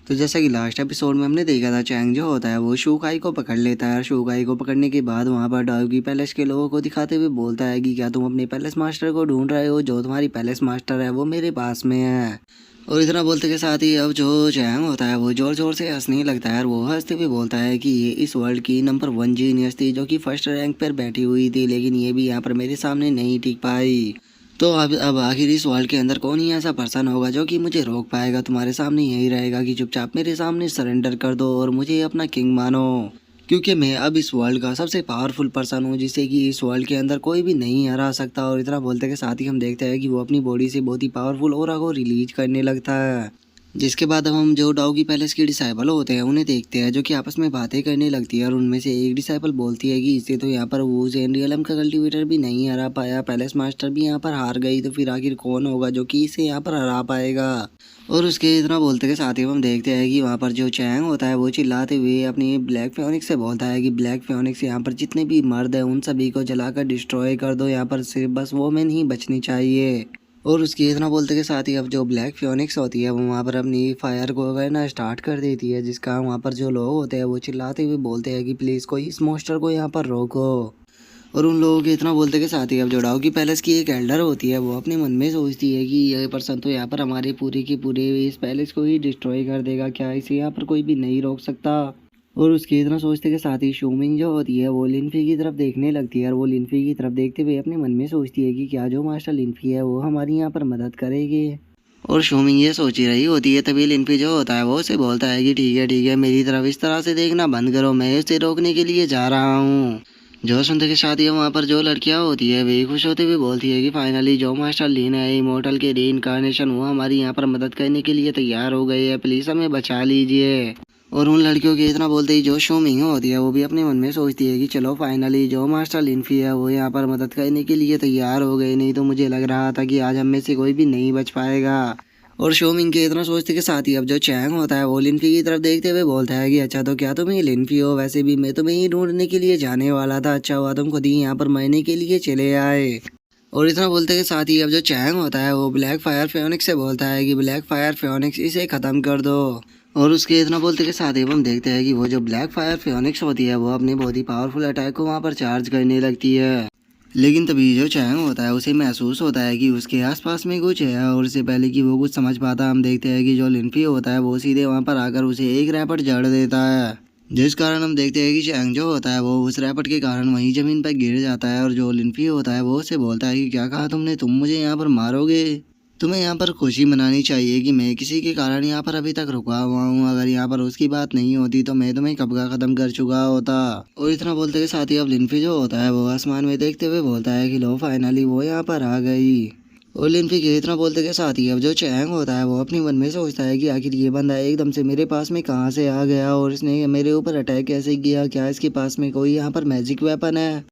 तो जैसा कि लास्ट एपिसोड में हमने देखा था, चैंग जो होता है वो शूकाई को पकड़ लेता है और शूकाई को पकड़ने के बाद वहाँ पर डॉगी पैलेस के लोगों को दिखाते हुए बोलता है कि क्या तुम अपने पैलेस मास्टर को ढूंढ रहे हो? जो तुम्हारी पैलेस मास्टर है वो मेरे पास में है। और इतना बोलते के साथ ही अब जो चैंग होता है वो जोर जोर से हंसने लगता है और वो हंसते हुए बोलता है कि ये इस वर्ल्ड की नंबर 1 जीनियस थी जो कि फर्स्ट रैंक पर बैठी हुई थी, लेकिन ये भी यहाँ पर मेरे सामने नहीं टिक पाई। तो अब आखिर इस वर्ल्ड के अंदर कौन ही ऐसा पर्सन होगा जो कि मुझे रोक पाएगा? तुम्हारे सामने यही रहेगा कि चुपचाप मेरे सामने सरेंडर कर दो और मुझे अपना किंग मानो, क्योंकि मैं अब इस वर्ल्ड का सबसे पावरफुल पर्सन हूँ जिसे कि इस वर्ल्ड के अंदर कोई भी नहीं हरा सकता। और इतना बोलते के साथ ही हम देखते हैं कि वो अपनी बॉडी से बहुत ही पावरफुल ऑरा को रिलीज करने लगता है। जिसके बाद अब हम जो डॉगी पैलेस के डिसाइबल होते हैं उन्हें देखते हैं जो कि आपस में बातें करने लगती है। और उनमें से एक डिसाइबल बोलती है कि इससे तो यहाँ पर वूज एंड का कल्टीवेटर भी नहीं हरा पाया, पैलेस मास्टर भी यहाँ पर हार गई, तो फिर आखिर कौन होगा जो कि इसे यहाँ पर हरा पाएगा? और उसके इतना बोलते के साथ ही हम देखते हैं कि वहाँ पर जो चैंग होता है वो चिल्लाते हुए अपनी ब्लैक फियोनिक्स से बोलता है कि ब्लैक फियोनिक्स, यहाँ पर जितने भी मर्द हैं उन सभी को जलाकर डिस्ट्रॉय कर दो, यहाँ पर सिर्फ बस वोमेन ही बचनी चाहिए। और उसकी इतना बोलते के साथ ही अब जो ब्लैक फियोनिक्स होती है वो वहाँ पर अपनी फायर को करना स्टार्ट कर देती है, जिसका वहाँ पर जो लोग होते हैं वो चिल्लाते हुए बोलते हैं कि प्लीज़ कोई इस मॉन्स्टर को यहाँ पर रोको। और उन लोगों के इतना बोलते के साथ ही अब जो डॉगी पैलेस की एक एल्डर होती है वो अपने मन में सोचती है कि यह पर्सन तो यहाँ पर हमारे पूरे के पूरे इस पैलेस को ही डिस्ट्रॉय कर देगा, क्या इसे यहाँ पर कोई भी नहीं रोक सकता? और उसके इतना सोचते के साथ ही शूमिंग जो होती है वो लिनफी की तरफ देखने लगती है और वो लिनफी की तरफ देखते हुए अपने मन में सोचती है कि क्या जो मास्टर लिनफी है वो हमारी यहाँ पर मदद करेगी। और शूमिंग ये सोच ही रही होती है, तभी लिनफी जो होता है वो उसे बोलता है कि ठीक है, मेरी तरफ इस तरह से देखना बंद करो, मैं उसे रोकने के लिए जा रहा हूँ। जो सुनते के साथ ही वहाँ पर जो लड़कियाँ होती है वे खुश होते हुए बोलती है कि फाइनली जो मास्टर लीन है इमोर्टल के री इनकारनेशन वो हमारी यहाँ पर मदद करने के लिए तैयार हो गए हैं, प्लीज़ हमें बचा लीजिए। और उन लड़कियों के इतना बोलते ही जो शोमिंग होती है वो भी अपने मन में सोचती है कि चलो फाइनली जो मास्टर लिनफी है वो यहाँ पर मदद करने के लिए तैयार हो गए, नहीं तो मुझे लग रहा था कि आज हम में से कोई भी नहीं बच पाएगा। और शोमिंग के इतना सोचते के साथ ही अब जो चैंग होता है वो लिनफी की तरफ देखते हुए बोलता है कि अच्छा तो क्या तुम ही लिनफी हो? वैसे भी मैं तुम्हें ही ढूंढने के लिए जाने वाला था, अच्छा हुआ तुम खुद ही यहाँ पर मरने के लिए चले आए। और इतना बोलते के साथ ही अब जो चैंग होता है वो ब्लैक फायर फियोनिक्स से बोलता है कि ब्लैक फायर फियोनिक्स इसे ख़त्म कर दो। और उसके इतना बोलते के साथ ही हम देखते हैं कि वो जो ब्लैक फायर फियोनिक्स होती है वो अपने बहुत ही पावरफुल अटैक को वहाँ पर चार्ज करने लगती है। लेकिन तभी जो चैंग होता है उसे महसूस होता है कि उसके आसपास में कुछ है, और इससे पहले कि वो कुछ समझ पाता हम देखते हैं कि जो लिनफी होता है वो सीधे वहाँ पर आकर उसे एक रैपट जड़ देता है, जिस कारण हम देखते हैं कि चैंग जो होता है वो उस रैपट के कारण वहीं ज़मीन पर गिर जाता है। और जो लिनफी होता है वो उसे बोलता है कि क्या कहा तुमने, तुम मुझे यहाँ पर मारोगे? तुम्हें यहाँ पर खुशी मनानी चाहिए कि मैं किसी के कारण यहाँ पर अभी तक रुका हुआ हूँ, अगर यहाँ पर उसकी बात नहीं होती तो मैं तुम्हें कब का ख़त्म कर चुका होता। और इतना बोलते के साथ ही अब लिनफी जो होता है वो आसमान में देखते हुए बोलता है कि लो फाइनली वो यहाँ पर आ गई। और लिनफी के इतना बोलते के साथ ही अब जो चैंग होता है वो अपने मन में सोचता है कि आखिर ये बंदा एकदम से मेरे पास में कहाँ से आ गया और इसने मेरे ऊपर अटैक कैसे किया, क्या इसके पास में कोई यहाँ पर मैजिक वेपन है?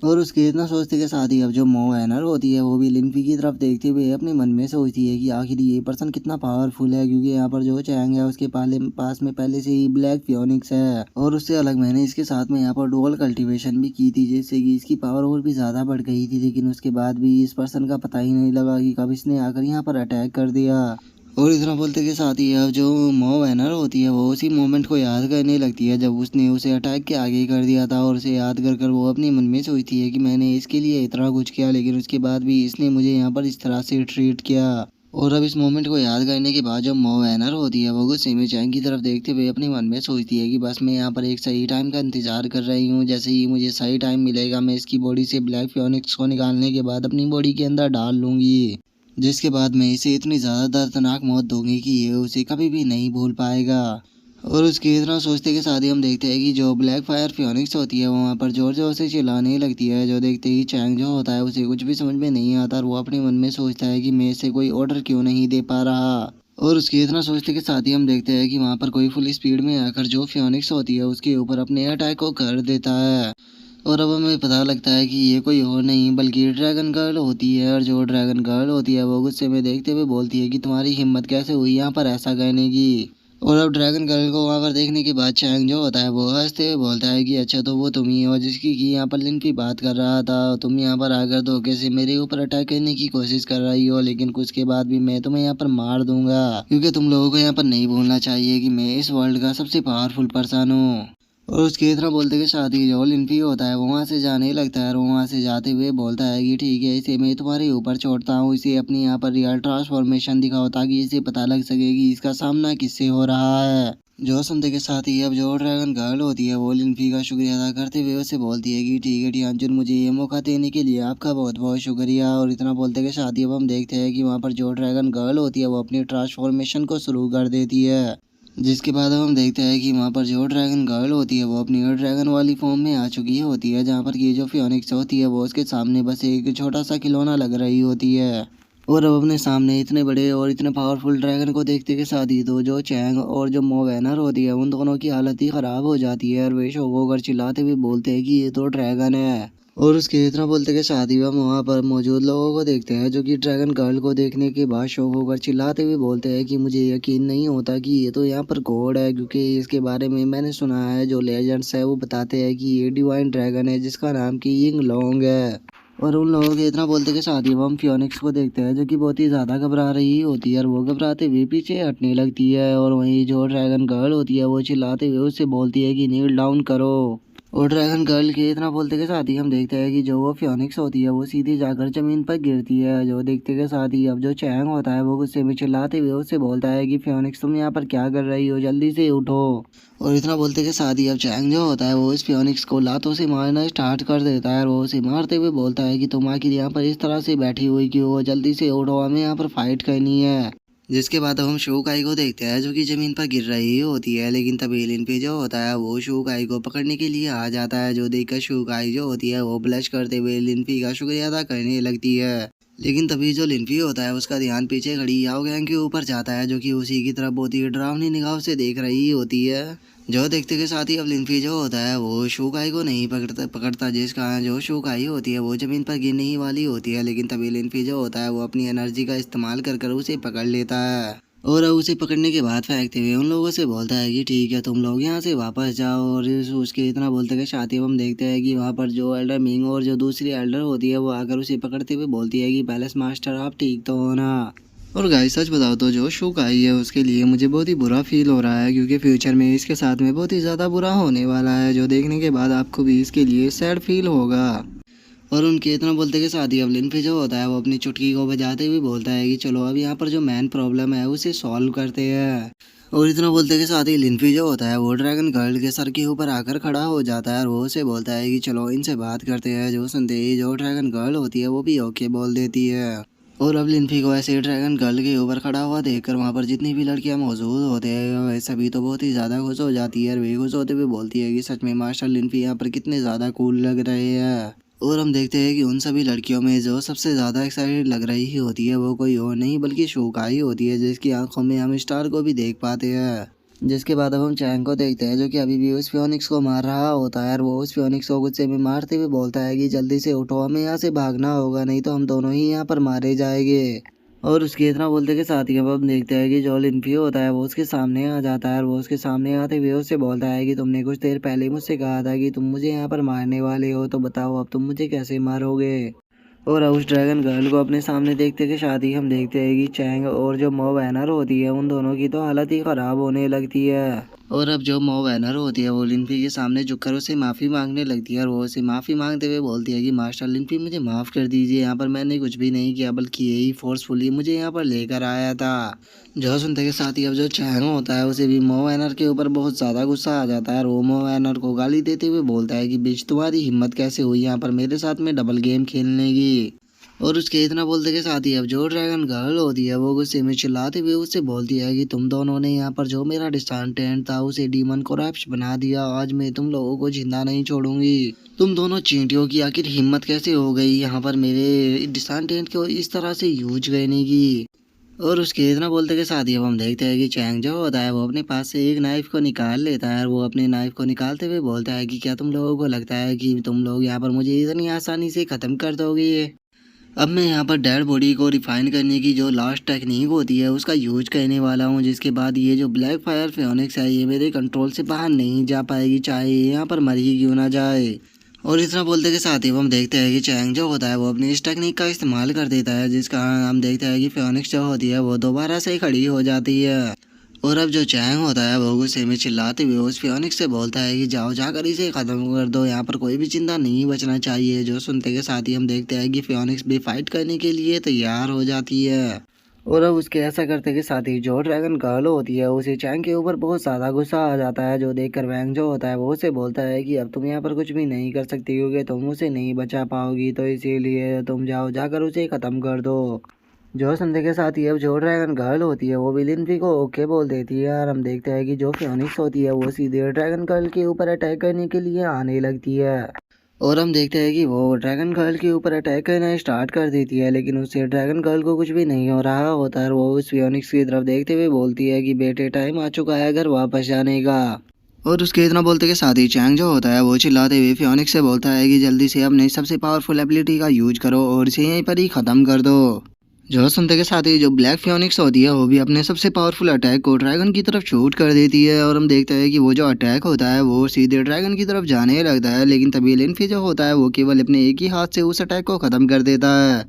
और उसके इतना सोचते के साथ ही अब जो मोएनर होती है वो भी लिनफी की तरफ देखते हुए अपने मन में सोचती है कि आखिर ये पर्सन कितना पावरफुल है, क्योंकि यहाँ पर जो चैंग है उसके पास में पहले से ही ब्लैक फियोनिक्स है। और उससे अलग मैंने इसके साथ में यहाँ पर डुअल कल्टीवेशन भी की थी, जिससे कि इसकी पावर और भी ज़्यादा बढ़ गई थी, लेकिन उसके बाद भी इस पर्सन का पता ही नहीं लगा कि कब इसने आकर यहाँ पर अटैक कर दिया। और इतना बोलते के साथ ही अब जो मोवेनर होती है वो उसी मोमेंट को याद करने लगती है जब उसने उसे अटैक के आगे कर दिया था, और उसे याद कर कर वो अपने मन में सोचती है कि मैंने इसके लिए इतना कुछ किया लेकिन उसके बाद भी इसने मुझे यहाँ पर इस तरह से ट्रीट किया। और अब इस मोमेंट को याद करने के बाद जो मोवेनर होती है वो गुस्से में चैंग की तरफ देखते हुए अपने मन में सोचती है कि बस मैं यहाँ पर एक सही टाइम का इंतजार कर रही हूँ, जैसे ही मुझे सही टाइम मिलेगा मैं इसकी बॉडी से ब्लैक फियोनिक्स को निकालने के बाद अपनी बॉडी के अंदर डाल लूँगी, जिसके बाद मैं इसे इतनी ज़्यादा दर्दनाक मौत दूंगी कि ये उसे कभी भी नहीं भूल पाएगा। और उसके इतना सोचते के साथ ही हम देखते हैं कि जो ब्लैक फायर फियोनिक्स होती है वो वहाँ पर जोर जोर से चिल्लाने लगती है, जो देखते ही चैंग जो होता है उसे कुछ भी समझ में नहीं आता और वो अपने मन में सोचता है कि मैं इसे कोई ऑर्डर क्यों नहीं दे पा रहा। और उसके इतना सोचते के साथ ही हम देखते हैं कि वहाँ पर कोई फुल स्पीड में आकर जो फियोनिक्स होती है उसके ऊपर अपने अटैक को कर देता है। और अब हमें पता लगता है कि ये कोई और नहीं बल्कि ड्रैगन गर्ल होती है, और जो ड्रैगन गर्ल होती है वो गुस्से में देखते हुए बोलती है कि तुम्हारी हिम्मत कैसे हुई यहाँ पर ऐसा करने की? और अब ड्रैगन गर्ल को वहाँ पर देखने के बाद चैंग जो होता है वो हंसते हुए बोलता है कि अच्छा तो वो तुम ही हो जिसकी कि यहाँ पर लिन की बात कर रहा था। तुम यहाँ पर आकर धोखे से मेरे ऊपर अटैक करने की कोशिश कर रही हो, लेकिन कुछ के बाद भी मैं तुम्हें यहाँ पर मार दूंगा, क्योंकि तुम लोगों को यहाँ पर नहीं भूलना चाहिए कि मैं इस वर्ल्ड का सबसे पावरफुल पर्सन हूँ। और उसके इतना बोलते के साथ ही जो लिनफी होता है वो वहाँ से जाने लगता है और वो वहाँ से जाते हुए बोलता है कि ठीक है, इसे मैं तुम्हारे ऊपर छोड़ता हूँ, इसे अपनी यहाँ पर रियल ट्रांसफॉर्मेशन दिखाओ ताकि इसे पता लग सके कि इसका सामना किससे हो रहा है। जो सुनते के साथ ही अब जो ड्रैगन गर्ल होती है वो लिनफी का शुक्रिया अदा करते हुए उसे बोलती है कि ठीक है टियानजुन, मुझे ये मौका देने के लिए आपका बहुत बहुत शुक्रिया। और इतना बोलते के साथ ही अब हम देखते हैं कि वहाँ पर जो ड्रैगन गर्ल होती है वो अपनी ट्रांसफॉर्मेशन को शुरू कर देती है। जिसके बाद अब हम देखते हैं कि वहाँ पर जो ड्रैगन गर्ल होती है वो अपनी ड्रैगन वाली फॉर्म में आ चुकी होती है, जहाँ पर ये जो फियोनिक्स होती है वो उसके सामने बस एक छोटा सा खिलौना लग रही होती है। और अब अपने सामने इतने बड़े और इतने पावरफुल ड्रैगन को देखते के साथ ही तो जो चैंग और जो मोवेनर होती है उन दोनों की हालत ही ख़राब हो जाती है और वे शोक होकर चिल्लाते हुए बोलते हैं कि ये तो ड्रैगन है। और उसके इतना बोलते के साथ ही हम वहाँ पर मौजूद लोगों को देखते हैं जो कि ड्रैगन गर्ल को देखने के बाद शौक होकर चिल्लाते हुए बोलते हैं कि मुझे यकीन नहीं होता कि ये तो यहाँ पर गॉड है, क्योंकि इसके बारे में मैंने सुना है, जो लेजेंड्स है वो बताते हैं कि ये डिवाइन ड्रैगन है जिसका नाम की यिंग लॉन्ग है। और उन लोगों के इतना बोलते के साथ ही हम फियोनिक्स को देखते हैं जो कि बहुत ही ज़्यादा घबरा रही होती है और वो घबराते हुए पीछे हटने लगती है। और वहीं जो ड्रैगन गर्ल होती है वो चिल्लाते हुए उससे बोलती है कि नील डाउन करो। और ड्रैगन गर्ल के इतना बोलते के साथ ही हम देखते हैं कि जो वो फियोनिक्स होती है वो सीधी जाकर जमीन पर गिरती है। जो देखते के साथ ही अब जो चैंग होता है वो गुस्से में चिल्लाते हुए उससे बोलता है कि फियोनिक्स तुम यहाँ पर क्या कर रही हो, जल्दी से उठो। और इतना बोलते के साथ ही अब चैंग जो होता है वो इस फियोनिक्स को लातों से मारना स्टार्ट कर देता है और वो उसे मारते हुए बोलता है कि तुम आखिर यहाँ पर इस तरह से बैठी हुई क्यों हो, जल्दी से उठो, हमें यहाँ पर फाइट करनी है। जिसके बाद अब हम शोकाई को देखते हैं जो कि जमीन पर गिर रही होती है, लेकिन तभी लिन पे जो होता है वो शोकाई को पकड़ने के लिए आ जाता है। जो देखकर शोकाई जो होती है वो ब्लश करते हुए लिनफी का शुक्रिया अदा करने लगती है। लेकिन तभी जो लिनफी होता है उसका ध्यान पीछे खड़ी याओ गैंग के ऊपर जाता है, जो कि उसी की तरफ बहुत ही डरावनी निगाह से देख रही होती है। जो देखते के साथ ही अब लिनफी जो होता है वो शोकाई को नहीं पकड़ता जिसका जो शोकाई होती है वो जमीन पर गिरने ही वाली होती है। लेकिन तभी लिनफी जो होता है वो अपनी एनर्जी का इस्तेमाल कर कर उसे पकड़ लेता है और अब उसे पकड़ने के बाद फेंकते हुए उन लोगों से बोलता है कि ठीक है, तुम लोग यहाँ से वापस जाओ। और उसके इतना बोलते के साथ ही हम देखते हैं कि वहाँ पर जो एल्डर मिंग और जो दूसरी एल्डर होती है वो आकर उसे पकड़ते हुए बोलती है कि पैलेस मास्टर आप ठीक तो हो ना। और गाइस सच बताओ तो जो शुक आई है उसके लिए मुझे बहुत ही बुरा फील हो रहा है, क्योंकि फ्यूचर में इसके साथ में बहुत ही ज़्यादा बुरा होने वाला है, जो देखने के बाद आपको भी इसके लिए सैड फील होगा। और उनके इतना बोलते के साथ ही अब लिन पे जो होता है वो अपनी चुटकी को बजाते हुए बोलता है कि चलो अब यहाँ पर जो मेन प्रॉब्लम है उसे सॉल्व करते हैं। और इतना बोलते के साथ ही लिनफी जो होता है वो ड्रैगन गर्ल के सर के ऊपर आकर खड़ा हो जाता है और वो उसे बोलता है कि चलो इनसे बात करते हैं। जो सुनते ही जो ड्रैगन गर्ल होती है वो भी ओके बोल देती है। और अब लिनफी को ऐसे ड्रैगन गर्ल के ऊपर खड़ा हुआ देखकर वहाँ पर जितनी भी लड़कियां मौजूद होते हैं वे सभी तो बहुत ही ज़्यादा खुश हो जाती है और वे खुश होते हुए बोलती है कि सच में मास्टर लिनफी यहाँ पर कितने ज़्यादा कूल लग रहे हैं। और हम देखते हैं कि उन सभी लड़कियों में जो सबसे ज़्यादा एक्साइटेड लग रही होती है वो कोई और नहीं बल्कि शोकाई होती है, जिसकी आंखों में हम स्टार को भी देख पाते हैं। जिसके बाद अब हम चैंग को देखते हैं जो कि अभी भी उस फियोनिक्स को मार रहा होता है और वो उस फियोनिक्स को गुस्से में मारते हुए बोलता है कि जल्दी से उठो, हमें यहाँ से भागना होगा, नहीं तो हम दोनों ही यहाँ पर मारे जाएंगे। और उसके इतना बोलते के साथ ही अब हम देखते हैं कि जो लिनफी होता है वो उसके सामने आ जाता है और वो उसके सामने आते हुए उससे बोलता है कि तुमने कुछ देर पहले मुझसे कहा था कि तुम मुझे यहाँ पर मारने वाले हो, तो बताओ अब तुम मुझे कैसे मारोगे। और उस ड्रैगन गर्ल को अपने सामने देखते के साथ ही हम देखते हैं कि चैंग और जो मो वैनर होती है उन दोनों की तो हालत ही ख़राब होने लगती है। और अब जो मो वैनर होती है वो लिनफी के सामने झुककर उसे माफ़ी मांगने लगती है और वो उसे माफ़ी मांगते हुए बोलती है कि मास्टर लिनफी मुझे माफ़ कर दीजिए, यहाँ पर मैंने कुछ भी नहीं किया बल्कि यही फोर्सफुली मुझे यहाँ पर लेकर आया था। जो सुनते के साथ ही अब जो चैंग होता है उसे भी मो वैनर के ऊपर बहुत ज़्यादा गुस्सा आ जाता है और वो मो वैनर को गाली देते हुए बोलता है कि बिच तुम्हारी हिम्मत कैसे हुई यहाँ पर मेरे साथ में डबल गेम खेलने की। और उसके इतना बोलते के साथ ही अब जो ड्रैगन गर्ल होती है वो गुस्से में चिल्लाते हुए उससे बोलती है कि तुम दोनों ने यहाँ पर जो मेरा डिस्टेंट था उसे डीमन को रैप्स बना दिया, आज मैं तुम लोगों को जिंदा नहीं छोड़ूंगी। तुम दोनों चींटियों की आखिर हिम्मत कैसे हो गई यहाँ पर मेरे डिस्टेंट को इस तरह से यूज करने की। और उसके इतना बोलते के साथ ही अब हम देखते हैं कि चैंग जो होता है वो अपने पास से एक नाइफ को निकाल लेता है और वो अपने नाइफ को निकालते हुए बोलता है कि क्या तुम लोगों को लगता है कि तुम लोग यहाँ पर मुझे इतनी आसानी से ख़त्म कर दोगे। अब मैं यहाँ पर डेड बॉडी को रिफाइन करने की जो लास्ट टेक्निक होती है उसका यूज करने वाला हूँ, जिसके बाद ये जो ब्लैक फायर फियोनिक्स है ये मेरे कंट्रोल से बाहर नहीं जा पाएगी, चाहे ये यहाँ पर मर ही क्यों ना जाए। और इतना बोलते के साथ ही हम देखते हैं कि चैंग जो होता है वो अपनी इस टेक्निक का इस्तेमाल कर देता है, जिस कारण हम देखते हैं कि फियोनिक्स जो होती है वो दोबारा से खड़ी हो जाती है। और अब जो चैंग होता है वो गुस्से में चिल्लाते हुए उस फियोनिक्स से बोलता है कि जाओ जाकर इसे ख़त्म कर दो, यहाँ पर कोई भी चिंता नहीं बचना चाहिए। जो सुनते के साथ ही हम देखते हैं कि फियोनिक्स भी फाइट करने के लिए तैयार हो जाती है। और अब उसके ऐसा करते के साथ ही जो ड्रैगन गर्ल होती है उसे चैंग के ऊपर बहुत ज़्यादा गुस्सा आ जाता है, जो देखकर वैंग जो होता है वो उसे बोलता है कि अब तुम यहाँ पर कुछ भी नहीं कर सकती क्योंकि तुम उसे नहीं बचा पाओगी, तो इसीलिए तुम जाओ जाकर उसे ख़त्म कर दो। जो संडे के साथ ही अब जो ड्रैगन गर्ल होती है वो विलियन को ओके बोल देती है, और हम देखते हैं कि जो फियोनिक्स होती है वो सीधे ड्रैगन गर्ल के ऊपर अटैक करने के लिए आने लगती है। और हम देखते हैं कि वो ड्रैगन गर्ल के ऊपर अटैक करना स्टार्ट कर देती है, लेकिन उससे ड्रैगन गर्ल को कुछ भी नहीं हो रहा होता है। वो उस फियोनिक्स की तरफ देखते हुए बोलती है कि बेटे टाइम आ चुका है घर वापस जाने का। और उसके इतना बोलते के साथ ही चैंग जो होता है वो चिल्लाते हुए फियोनिक्स से बोलता है कि जल्दी से अपने सबसे पावरफुल एबिलिटी का यूज करो और इसे यहीं पर ही ख़त्म कर दो। जो सुनते के साथ ही जो ब्लैक फियोनिक्स होती है वो भी अपने सबसे पावरफुल अटैक को ड्रैगन की तरफ शूट कर देती है, और हम देखते हैं कि वो जो अटैक होता है वो सीधे ड्रैगन की तरफ जाने लगता है, लेकिन तभी लिनफी जो होता है वो केवल अपने एक ही हाथ से उस अटैक को ख़त्म कर देता है।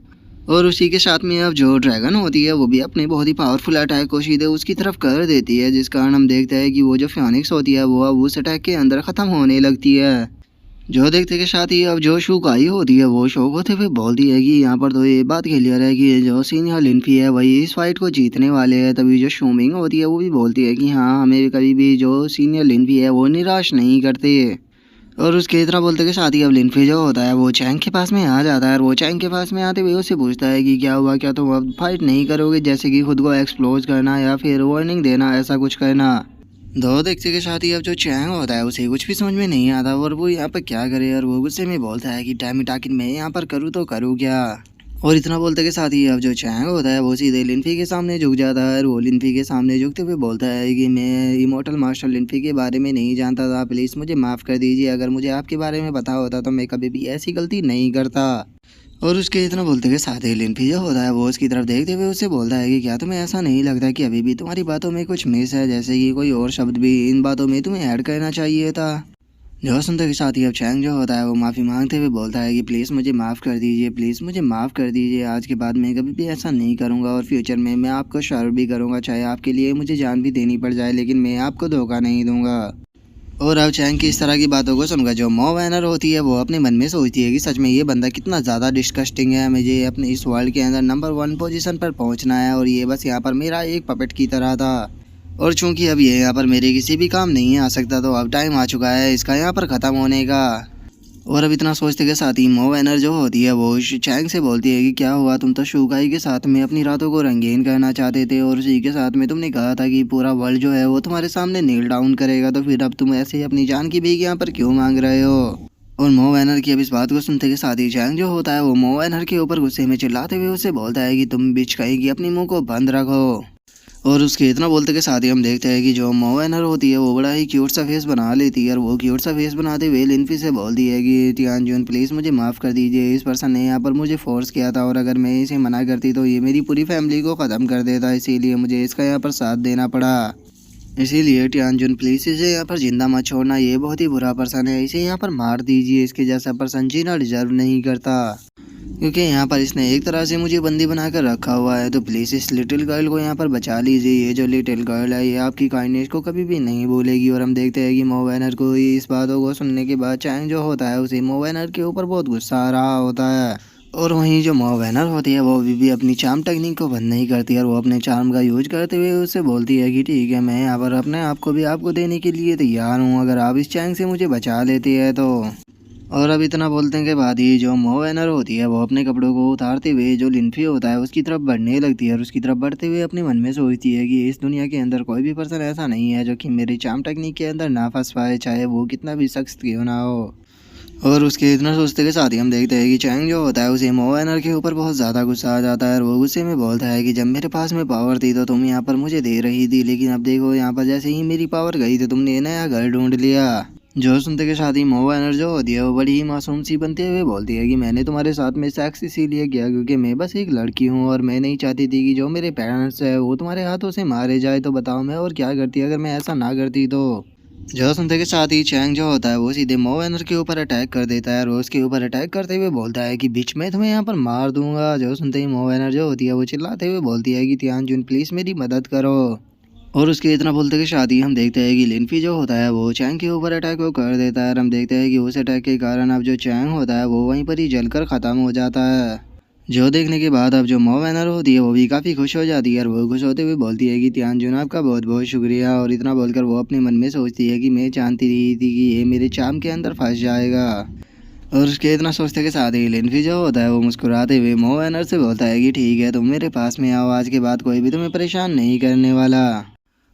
और उसी के साथ में अब जो ड्रैगन होती है वो भी अपने बहुत ही पावरफुल अटैक को सीधे उसकी तरफ कर देती है, जिस कारण हम देखते हैं कि वो जो फियोनिक्स होती है वो अब उस अटैक के अंदर ख़त्म होने लगती है। जो देखते के साथ ही अब जो शुकाई होती है वो शौक होते हुए बोलती है कि यहाँ पर तो ये बात क्लियर है कि जो सीनियर लिनफी है वही इस फाइट को जीतने वाले हैं। तभी जो शूमिंग होती है वो भी बोलती है कि हाँ, हमें कभी भी जो सीनियर लिनफी है वो निराश नहीं करते। और उसके इतना बोलते के साथ ही अब लिनफी जो होता है वो चैंग के पास में आ जाता है, और वो चैंग के पास में आते हुए उससे पूछता है कि क्या हुआ, क्या तुम अब फाइट नहीं करोगे, जैसे कि खुद को एक्सप्लोज करना या फिर वार्निंग देना, ऐसा कुछ करना। दो देखते के साथ ही अब जो चैंग होता है उसे कुछ भी समझ में नहीं आता और वो यहाँ पर क्या करे, और वो गुस्से में बोलता है कि डैम इट, आखिर मैं यहाँ पर करूँ तो करूँ क्या। और इतना बोलते के साथ ही अब जो चैंग होता है वो सीधे लिनफी के सामने झुक जाता है, और वो लिनफी के सामने झुकते हुए बोलता है कि मैं इमोर्टल मास्टर लिनफी के बारे में नहीं जानता था, प्लीज़ मुझे माफ़ कर दीजिए, अगर मुझे आपके बारे में पता होता तो मैं कभी भी ऐसी गलती नहीं करता। और उसके इतना बोलते के साथ ही लिनफी जो होता है वो उसकी तरफ देखते हुए उससे बोलता है कि क्या तुम्हें ऐसा नहीं लगता कि अभी भी तुम्हारी बातों में कुछ मिस है, जैसे कि कोई और शब्द भी इन बातों में तुम्हें ऐड करना चाहिए था। जो सुनते के साथ ही अब चैंग जो होता है वो माफ़ी मांगते हुए बोलता है कि प्लीज़ मुझे माफ़ कर दीजिए, प्लीज़ मुझे माफ़ कर दीजिए, आज के बाद मैं कभी भी ऐसा नहीं करूँगा, और फ्यूचर में मैं आपको सर्व भी करूँगा, चाहे आपके लिए मुझे जान भी देनी पड़ जाए, लेकिन मैं आपको धोखा नहीं दूँगा। और अब चैंग की इस तरह की बातों को सुनकर जो मो वैनर होती है वो अपने मन में सोचती है कि सच में ये बंदा कितना ज़्यादा डिस्कस्टिंग है, मुझे अपने इस वर्ल्ड के अंदर नंबर 1 पोजीशन पर पहुंचना है, और ये बस यहाँ पर मेरा एक पपेट की तरह था, और चूंकि अब ये यहाँ पर मेरे किसी भी काम नहीं आ सकता तो अब टाइम आ चुका है इसका यहाँ पर ख़त्म होने का। और अब इतना सोचते के साथ ही मो वैनर जो होती है वो चैंग से बोलती है कि क्या हुआ, तुम तो शुगाई के साथ में अपनी रातों को रंगीन करना चाहते थे, और उसी के साथ में तुमने कहा था कि पूरा वर्ल्ड जो है वो तुम्हारे सामने नील डाउन करेगा, तो फिर अब तुम ऐसे ही अपनी जान की भीख यहाँ पर क्यों मांग रहे हो। और मो वैनर की अब इस बात को सुनते के साथ ही चैंग जो होता है वो मो वैनर के ऊपर गुस्से में चिल्लाते हुए उससे बोलता है कि तुम बिच कहेगी अपनी मुँह को बंद रखो। और उसके इतना बोलते के साथ ही हम देखते हैं कि जो मो वैनर होती है वो बड़ा ही क्यूट सा फेस बना लेती है, और वो क्यूट सा फेस बनाते हुए लिनफी से बोलती है कि टियानजुन प्लीज़ मुझे माफ़ कर दीजिए, इस पर्सन ने यहाँ पर मुझे फोर्स किया था, और अगर मैं इसे मना करती तो ये मेरी पूरी फैमिली को ख़त्म कर देता, इसीलिए मुझे इसका यहाँ पर साथ देना पड़ा। इसीलिए टियानजुन प्लीज़ इसे यहाँ पर जिंदा मत छोड़ना, ये बहुत ही बुरा पर्सन है, इसे यहाँ पर मार दीजिए, इसके जैसा पर्सन जीना डिजर्व नहीं करता, क्योंकि यहाँ पर इसने एक तरह से मुझे बंदी बनाकर रखा हुआ है, तो प्लीज़ इस लिटिल गर्ल को यहाँ पर बचा लीजिए, ये जो लिटिल गर्ल है ये आपकी काइंडनेस को कभी भी नहीं भूलेगी। और हम देखते हैं कि मो वैनर को इस बातों को सुनने के बाद चैंग जो होता है उसे मो वैनर के ऊपर बहुत गुस्सा आ रहा होता है, और वहीं जो मो वैनर होती है वो अभी भी अपनी चार्म टेक्निक को बंद नहीं करती, और वो अपने चार्म का यूज करते हुए उससे बोलती है कि ठीक है, मैं यहाँ पर अपने आप को भी आपको देने के लिए तैयार हूँ, अगर आप इस चैंग से मुझे बचा लेती है तो। और अब इतना बोलने के बाद ही जो मो वैनर होती है वो अपने कपड़ों को उतारते हुए जो लिनफी होता है उसकी तरफ बढ़ने लगती है, और उसकी तरफ बढ़ते हुए अपने मन में सोचती है कि इस दुनिया के अंदर कोई भी पर्सन ऐसा नहीं है जो कि मेरी चार्म टेक्निक के अंदर ना फंस पाए, चाहे वो कितना भी सख्त क्यों ना हो। और उसके इतना सोचते के साथ ही हम देखते हैं कि चैंग जो होता है उसे मो वैनर के ऊपर बहुत ज़्यादा गुस्सा आ जाता है, और वो गुस्से में बोलता है कि जब मेरे पास में पावर थी तो तुम यहाँ पर मुझे दे रही थी, लेकिन अब देखो यहाँ पर जैसे ही मेरी पावर गई तो तुमने नया घर ढूंढ लिया। जो सुनते के साथ ही मोबाइनर जो होती है वो बड़ी ही मासूम सी बनते हुए बोलती है कि मैंने तुम्हारे साथ में सेक्स इसीलिए किया क्योंकि मैं बस एक लड़की हूँ और मैं नहीं चाहती थी कि जो मेरे पेरेंट्स है वो तुम्हारे हाथों से मारे जाए। तो बताओ मैं और क्या करती अगर मैं ऐसा ना करती तो। जो सुनते के साथ ही चैंग जो होता है वो सीधे मोबाइनर के ऊपर अटैक कर देता है और उसके ऊपर अटैक करते हुए बोलता है कि बीच में तुम्हें यहाँ पर मार दूंगा। जो सुनते ही मोबाइनर जो होती है वो चिल्लाते हुए बोलती है कि तियानजुन प्लीज़ मेरी मदद करो। और उसके इतना बोलते कि शादी हम देखते हैं कि लिनफी जो होता है वो चैंग के ऊपर अटैक वो कर देता है और हम देखते हैं कि उस अटैक के कारण अब जो चैंग होता है वो वहीं पर ही जलकर ख़त्म हो जाता है। जो देखने के बाद अब जो मोवेनर होती है वो भी काफ़ी खुश हो जाती है और वो खुश होते हुए बोलती है कि तियानजुन आपका बहुत बहुत शुक्रिया। और इतना बोलकर वो अपने मन में सोचती है कि मैं जानती रही थी कि ये मेरे चाम के अंदर फंस जाएगा। और उसके इतना सोचते के साथ ही लिनफी जो होता है वो मुस्कुराते हुए मोवेनर से बोलता है कि ठीक है तुम मेरे पास में आओ, आज के बाद कोई भी तुम्हें परेशान नहीं करने वाला।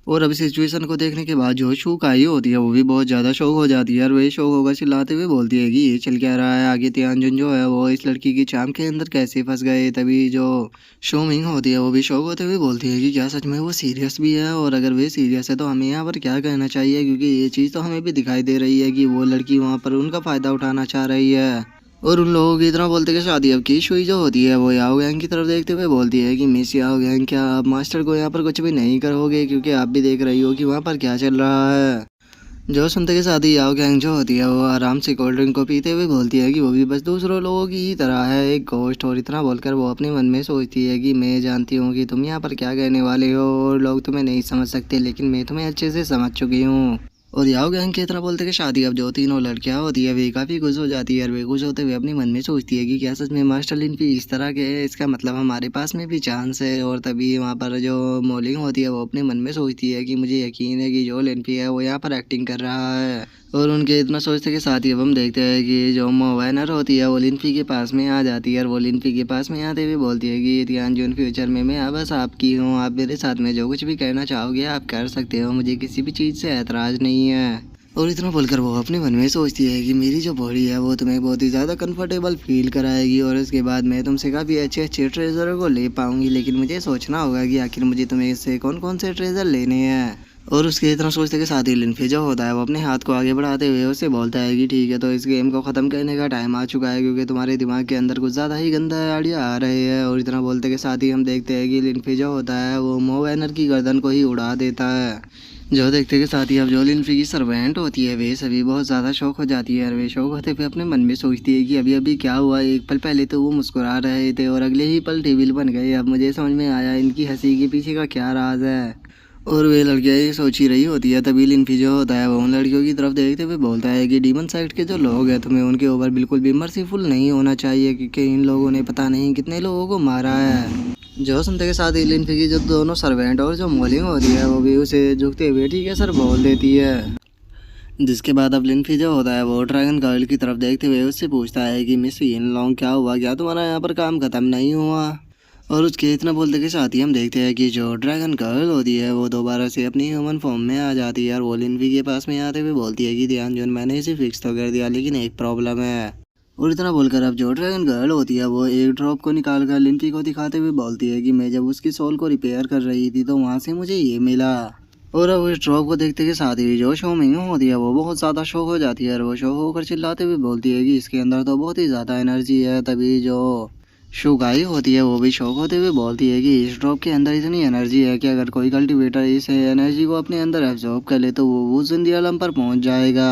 और अब इस सिचुएशन को देखने के बाद जो शू काई होती है वो भी बहुत ज़्यादा शौक हो जाती है और वही शौक होकर चिल्लाते हुए बोलती है कि ये चल क्या रहा है आगे। तियानजुन जो है वो इस लड़की की चाम के अंदर कैसे फंस गए। तभी जो शो मिंग होती है वो भी शौक होते हुए बोलती है कि क्या सच में वो सीरियस भी है, और अगर वे सीरियस है तो हमें यहाँ पर क्या कहना चाहिए क्योंकि ये चीज़ तो हमें भी दिखाई दे रही है कि वो लड़की वहाँ पर उनका फ़ायदा उठाना चाह रही है। और उन लोगों की इतना बोलते कि शादी अब की शुई जो होती है वो याओ गैंग की तरफ देखते हुए बोलती है कि मिस याओ गैंग क्या आप मास्टर को यहाँ पर कुछ भी नहीं करोगे क्योंकि आप भी देख रही हो कि वहाँ पर क्या चल रहा है। जो सुनते के साथ ही याओ गैंग जो होती है वो आराम से कोल्ड ड्रिंक को पीते हुए बोलती है कि वो भी बस दूसरों लोगों की ही तरह है, एक घोस्ट। और इतना बोलकर वो अपने मन में सोचती है कि मैं जानती हूँ कि तुम यहाँ पर क्या कहने वाले हो और लोग तुम्हें नहीं समझ सकते, लेकिन मैं तुम्हें अच्छे से समझ चुकी हूँ। और याओ गैंग की इतना बोलते कि शादी अब जो तीनों लड़कियां होती है वे काफ़ी खुश हो जाती है और वे खुश होते हुए अपने मन में सोचती है कि क्या सच में मास्टर लिन भी इस तरह के है, इसका मतलब हमारे पास में भी चांस है। और तभी वहाँ पर जो मॉलिंग होती है वो अपने मन में सोचती है कि मुझे यकीन है कि जो लिनफी है वो यहाँ पर एक्टिंग कर रहा है। और उनके इतना सोचते के साथ ही अब हम देखते हैं कि जो मोवाइनर होती है वो लिनफी के पास में आ जाती है और वो लिनफी के पास में आते हुए बोलती है कि तियानजुन फ्यूचर में मैं बस आपकी हूँ, आप मेरे साथ में जो कुछ भी कहना चाहोगे आप कर सकते हो, मुझे किसी भी चीज़ से ऐतराज़ नहीं है। और इतना बोलकर वो अपने मन में सोचती है कि मेरी जो बॉडी है वो तुम्हें बहुत ही ज़्यादा कंफर्टेबल फील कराएगी और इसके बाद मैं तुमसे काफ़ी अच्छे अच्छे ट्रेजर को ले पाऊंगी, लेकिन मुझे सोचना होगा कि आखिर मुझे तुम्हें इससे कौन कौन से ट्रेजर लेने हैं। और उसके इतना सोचते के साथ ही लिनफी जो होता है वो अपने हाथ को आगे बढ़ाते हुए उससे बोलता है कि ठीक है तो इस गेम को ख़त्म करने का टाइम आ चुका है क्योंकि तुम्हारे दिमाग के अंदर कुछ ज़्यादा ही गंदा आइडिया आ रहे हैं। और इतना बोलते के साथ ही हम देखते हैं कि लिनफी जो होता है वो मोवेनर की गर्दन को ही उड़ा देता है। जो देखते के साथ ही अब जो लिनफी की सर्वेंट होती है वे सभी बहुत ज़्यादा शौक हो जाती है और वे शौक होते हुए अपने मन में सोचती है कि अभी अभी क्या हुआ, एक पल पहले तो वो मुस्कुरा रहे थे और अगले ही पल टेबिल बन गए। अब मुझे समझ में आया इनकी हंसी के पीछे का क्या राज है। और वे लड़कियां ये सोच ही रही होती है तभी लिनफी जो होता है वो उन लड़कियों की तरफ देखते हुए बोलता है कि डीमन साइड के जो लोग हैं तुम्हें उनके ऊपर बिल्कुल भी मर्सीफुल नहीं होना चाहिए क्योंकि इन लोगों ने पता नहीं कितने लोगों को मारा है। जो सुनते के साथ ही लिनफी की जो दोनों सर्वेंट और जो मॉलिंग होती है वो भी उसे झुकते हुए ठीक है सर बोल देती है। जिसके बाद अब लिनफी जो होता है वो ड्रैगन गर्ल की तरफ देखते हुए उससे पूछता है कि मिस इन लॉन्ग क्या हुआ, क्या तुम्हारा यहाँ पर काम खत्म नहीं हुआ। और उसके इतना बोलते के साथ ही हम देखते हैं कि जो ड्रैगन गर्ल होती है वो दोबारा से अपनी ह्यूमन फॉर्म में आ जाती है और वो लिनफी के पास में आते हुए बोलती है कि ध्यान मैंने इसे फिक्स तो कर दिया लेकिन एक प्रॉब्लम है। और इतना बोलकर अब जो ड्रैगन गर्ल होती है वो एक ड्रॉप को निकाल कर लिनफी को दिखाते हुए बोलती है कि मैं जब उसकी सोल को रिपेयर कर रही थी तो वहाँ से मुझे ये मिला। और अब इस ड्रॉप को देखते के साथ ही जो शो मिंग होती है वो बहुत ज़्यादा शौक हो जाती है और वो शौक होकर चिल्लाते हुए बोलती है कि इसके अंदर तो बहुत ही ज़्यादा एनर्जी है। तभी जो शुगाई होती है वो भी शौक होते हुए बोलती है कि इस ड्रॉप के अंदर इतनी एनर्जी है कि अगर कोई कल्टीवेटर इस एनर्जी को अपने अंदर एब्जॉर्ब कर ले तो वो जिंदी आलम पर पहुंच जाएगा।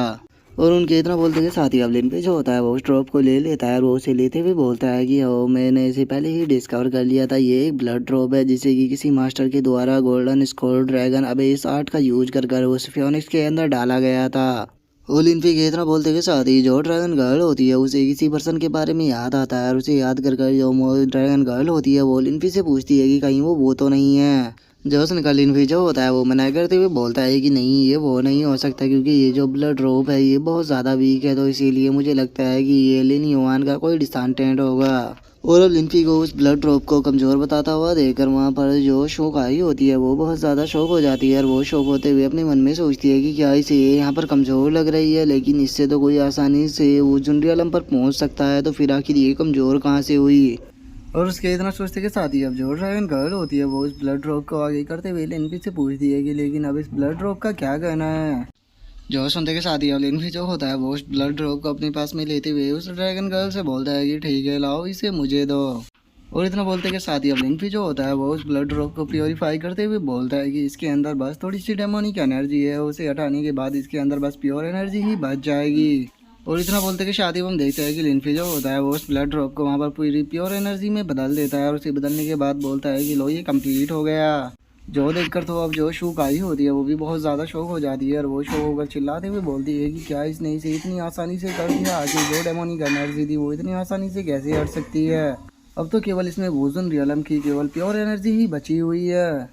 और उनके इतना बोलते के साथ ही अब लिनफी जो होता है वो उस ड्रॉप को ले लेता है और वो उसे लेते हुए बोलता है कि ओ मैंने इसे पहले ही डिस्कवर कर लिया था, ये एक ब्लड ड्रॉप है जिसे कि किसी मास्टर के द्वारा गोल्डन स्कोर ड्रैगन अब इस आर्ट का यूज कर कर उस फ्योनिक्स के अंदर डाला गया था। और लिनफी के इतना बोलते के साथ ही जो ड्रैगन गर्ल होती है उसे किसी पर्सन के बारे में याद आता है और उसे याद कर कर जो ड्रैगन गर्ल होती है वो लिनफी से पूछती है कि कहीं वो तो नहीं है। जो उसने लिनफी जो होता है वो मना करते हुए बोलता है कि नहीं ये वो नहीं हो सकता क्योंकि ये जो ब्लड ड्रॉप है ये बहुत ज़्यादा वीक है, तो इसीलिए मुझे लगता है कि ये लिन युआन का कोई डिस्टेंडेंट होगा। और अब लिनफी को उस ब्लड ड्रॉप को कमज़ोर बताता हुआ देखकर वहाँ पर जो शौक आई होती है वो बहुत ज़्यादा शौक हो जाती है और वो शौक होते हुए अपने मन में सोचती है कि क्या इसे यहाँ पर कमज़ोर लग रही है, लेकिन इससे तो कोई आसानी से वो जुनरी आलम पर पहुँच सकता है, तो फिर आखिर ये कमज़ोर कहाँ से हुई। और उसके इतना सोचते के साथ ही अब जो ड्रैगन गर्ल होती है वो उस ब्लड ड्रॉप को आगे करते हुए लिनफी से पूछती है कि लेकिन अब इस ब्लड ड्रॉप का क्या कहना है। जो सुनते के साथ ही लिनफी जो होता है वो उस ब्लड ड्रॉप को अपने पास में लेते हुए उस ड्रैगन गर्ल से बोलता है कि ठीक है लाओ इसे मुझे दो। और इतना बोलते के साथ ही लिनफी जो होता है वो उस ब्लड ड्रॉप को प्योरीफाई करते हुए बोलता है कि इसके अंदर बस थोड़ी सी डेमोनिक एनर्जी है, उसे हटाने के बाद इसके अंदर बस प्योर एनर्जी ही बच जाएगी। और इतना बोलते कि शादी हम देखते हैं कि लिनफी जो होता है वो उस ब्लड ड्रॉप को वहाँ पर पूरी प्योर एनर्जी में बदल देता है और उसे बदलने के बाद बोलता है कि लो ये कंप्लीट हो गया। जो देखकर तो अब जो शूक आई होती है वो भी बहुत ज़्यादा शौक हो जाती है और वो शौक होकर चिल्लाते हुए बोलती है कि क्या इसने इसे इतनी आसानी से कर दिया कि जो डेमोनिक एनर्जी थी वो इतनी आसानी से कैसे हट सकती है। अब तो केवल इसमें वुजन रियलम की केवल प्योर एनर्जी ही बची हुई है।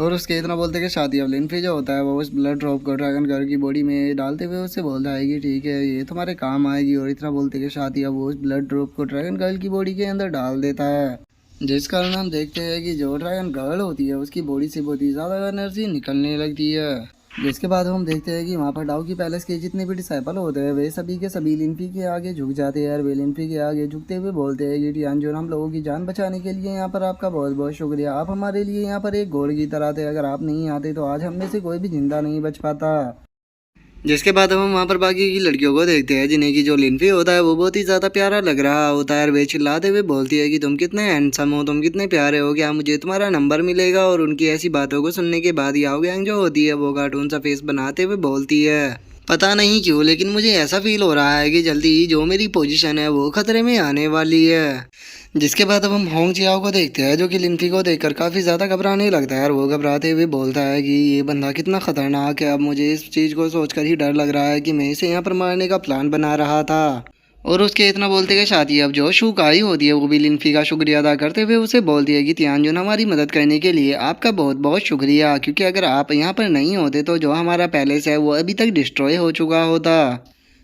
और उसके इतना बोलते कि शादी अब लिनफी जो होता है वो उस ब्लड ड्रॉप को ड्रैगन गर्ल की बॉडी में डालते हुए उससे बोलता है कि ठीक है ये तुम्हारे काम आएगी। और इतना बोलते कि शादी अब वो उस ब्लड ड्रॉप को ड्रैगन गर्ल की बॉडी के अंदर डाल देता है, जिस कारण हम देखते हैं कि जो ड्रैगन गर्ल होती है उसकी बॉडी से बहुत ही ज़्यादा एनर्जी निकलने लगती है। जिसके बाद हम देखते हैं कि वहाँ पर डाउकी पैलेस के जितने भी डिसाइपल होते हैं वे सभी के सभी लिनफी के आगे झुक जाते हैं और वे लिनफी के आगे झुकते हुए बोलते हैं कि टियानजुन हम लोगों की जान बचाने के लिए यहाँ पर आपका बहुत बहुत शुक्रिया, आप हमारे लिए यहाँ पर एक गॉड की तरह थे, अगर आप नहीं आते तो आज हम में से कोई भी जिंदा नहीं बच पाता। जिसके बाद हम वहाँ पर बाकी की लड़कियों को देखते हैं जिन्हें की जो लिनफी होता है वो बहुत ही ज़्यादा प्यारा लग रहा होता है और वे चिल्लाते हुए बोलती है कि तुम कितने हैंडसम हो, तुम कितने प्यारे हो, क्या मुझे तुम्हारा नंबर मिलेगा। और उनकी ऐसी बातों को सुनने के बाद याओ गैंग जो होती है वो कार्टून सा फेस बनाते हुए बोलती है पता नहीं क्यों लेकिन मुझे ऐसा फील हो रहा है कि जल्दी ही जो मेरी पोजीशन है वो खतरे में आने वाली है। जिसके बाद अब हम होंग जियाओ को देखते हैं जो कि लिनफी को देखकर काफ़ी ज़्यादा घबराने लगता है और वो घबराते हुए बोलता है कि ये बंदा कितना खतरनाक है, अब मुझे इस चीज़ को सोचकर ही डर लग रहा है कि मैं इसे यहाँ पर मारने का प्लान बना रहा था। और उसके इतना बोलते के साथ ही अब जो शूक आई होती है वो भी लिनफी का शुक्रिया अदा करते हुए उसे बोलती है कि तियानजुन हमारी मदद करने के लिए आपका बहुत बहुत शुक्रिया, क्योंकि अगर आप यहाँ पर नहीं होते तो जो हमारा पैलेस है वो अभी तक डिस्ट्रॉय हो चुका होता।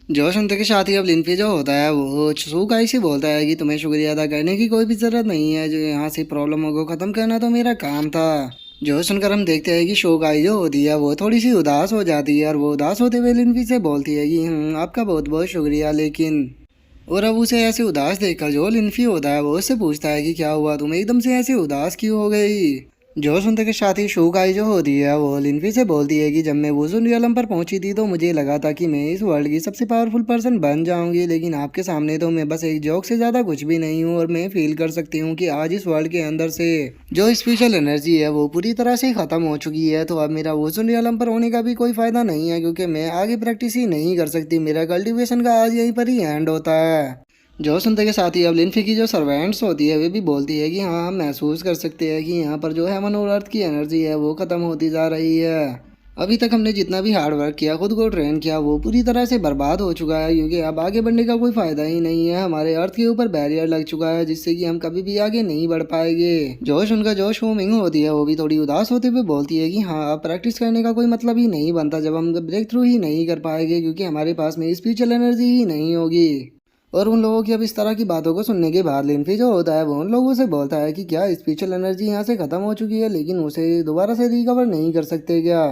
जो सुनते के साथ ही अब लिनफी जो होता है वो शूकाई से बोलता है कि तुम्हें शुक्रिया अदा करने की कोई भी ज़रूरत नहीं है, जो यहाँ से प्रॉब्लमों को ख़त्म करना तो मेरा काम था। जो सुनकर हम देखते हैं कि शोकाई जो होती है वो थोड़ी सी उदास हो जाती है और वो उदास होते हुए लिनफी से बोलती है कि आपका बहुत बहुत शुक्रिया लेकिन। और अब उसे ऐसे उदास देखकर जो लिनफी होता है वो उससे पूछता है कि क्या हुआ, तुम एकदम से ऐसे उदास क्यों हो गई। जो सुनते के साथ ही शूकाई जो होती है वो लिनफी से बोलती है कि जब मैं वुजुन रियलम पर पहुंची थी तो मुझे लगा था कि मैं इस वर्ल्ड की सबसे पावरफुल पर्सन बन जाऊंगी, लेकिन आपके सामने तो मैं बस एक जोक से ज़्यादा कुछ भी नहीं हूँ। और मैं फील कर सकती हूँ कि आज इस वर्ल्ड के अंदर से जो स्पेशल एनर्जी है वो पूरी तरह से ख़त्म हो चुकी है, तो अब मेरा वुजुन रियलम पर होने का भी कोई फ़ायदा नहीं है क्योंकि मैं आगे प्रैक्टिस ही नहीं कर सकती, मेरा कल्टिवेशन का आज यहीं पर ही एंड होता है। जो सुनते के साथ ही अब लिनफी की जो सर्वेंट्स होती है वे भी बोलती है कि हाँ हम महसूस कर सकते हैं कि यहाँ पर जो हेवन और अर्थ की एनर्जी है वो ख़त्म होती जा रही है। अभी तक हमने जितना भी हार्ड वर्क किया, खुद को ट्रेन किया, वो पूरी तरह से बर्बाद हो चुका है क्योंकि अब आगे बढ़ने का कोई फ़ायदा ही नहीं है। हमारे अर्थ के ऊपर बैरियर लग चुका है जिससे कि हम कभी भी आगे नहीं बढ़ पाएंगे। जोश उनका जोश होमिंग होती है वो भी थोड़ी उदास होते हुए बोलती है कि हाँ अब प्रैक्टिस करने का कोई मतलब ही नहीं बनता जब हम ब्रेक थ्रू ही नहीं कर पाएंगे क्योंकि हमारे पास में स्पिरिचुअल एनर्जी ही नहीं होगी। और उन लोगों की अब इस तरह की बातों को सुनने के बाद लिनफी जो होता है वो उन लोगों से बोलता है कि क्या स्पिरिचुअल एनर्जी यहाँ से ख़त्म हो चुकी है लेकिन उसे दोबारा से रिकवर नहीं कर सकते क्या।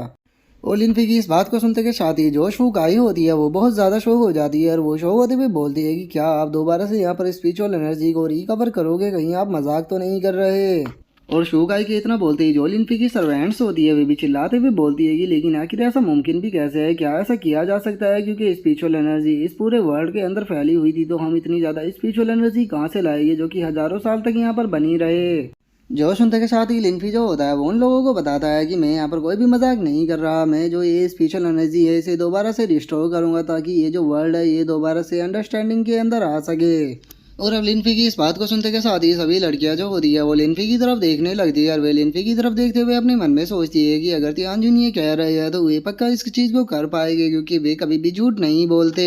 और लिनफी की इस बात को सुनते के साथ ही जो शूक आई होती है वो बहुत ज़्यादा शौक हो जाती है और वो शौक होते हुए बोलती है कि क्या आप दोबारा से यहाँ पर स्पिरिचुअल एनर्जी को रिकवर करोगे, कहीं आप मजाक तो नहीं कर रहे। और शोगाई के इतना बोलते ही जो लिनफी की सर्वेंट्स होती है वे भी चिल्लाते हुए बोलती है कि लेकिन आखिर ऐसा मुमकिन भी कैसे है, क्या ऐसा किया जा सकता है क्योंकि स्पिरिचुअल एनर्जी इस पूरे वर्ल्ड के अंदर फैली हुई थी, तो हम इतनी ज़्यादा स्पिरिचुअल एनर्जी कहाँ से लाएंगे जो कि हज़ारों साल तक यहाँ पर बनी रहे। जो सुनते के साथ ही लिनफी जो होता है वो उन लोगों को बताता है कि मैं यहाँ पर कोई भी मजाक नहीं कर रहा, मैं जो ये स्पिरिचुअल एनर्जी है इसे दोबारा से रिस्टोर करूँगा ताकि ये जो वर्ल्ड है ये दोबारा से अंडरस्टैंडिंग के अंदर आ सके। और अब लिनफी की इस बात को सुनते के साथ ही सभी लड़कियां जो होती है वो लिनफी की तरफ देखने लगती है और वे लिनफी की तरफ देखते हुए अपने मन में सोचती है कि अगर तियानजुन ये कह रहे हैं तो वे पक्का इस चीज़ को कर पाएंगे क्योंकि वे कभी भी झूठ नहीं बोलते।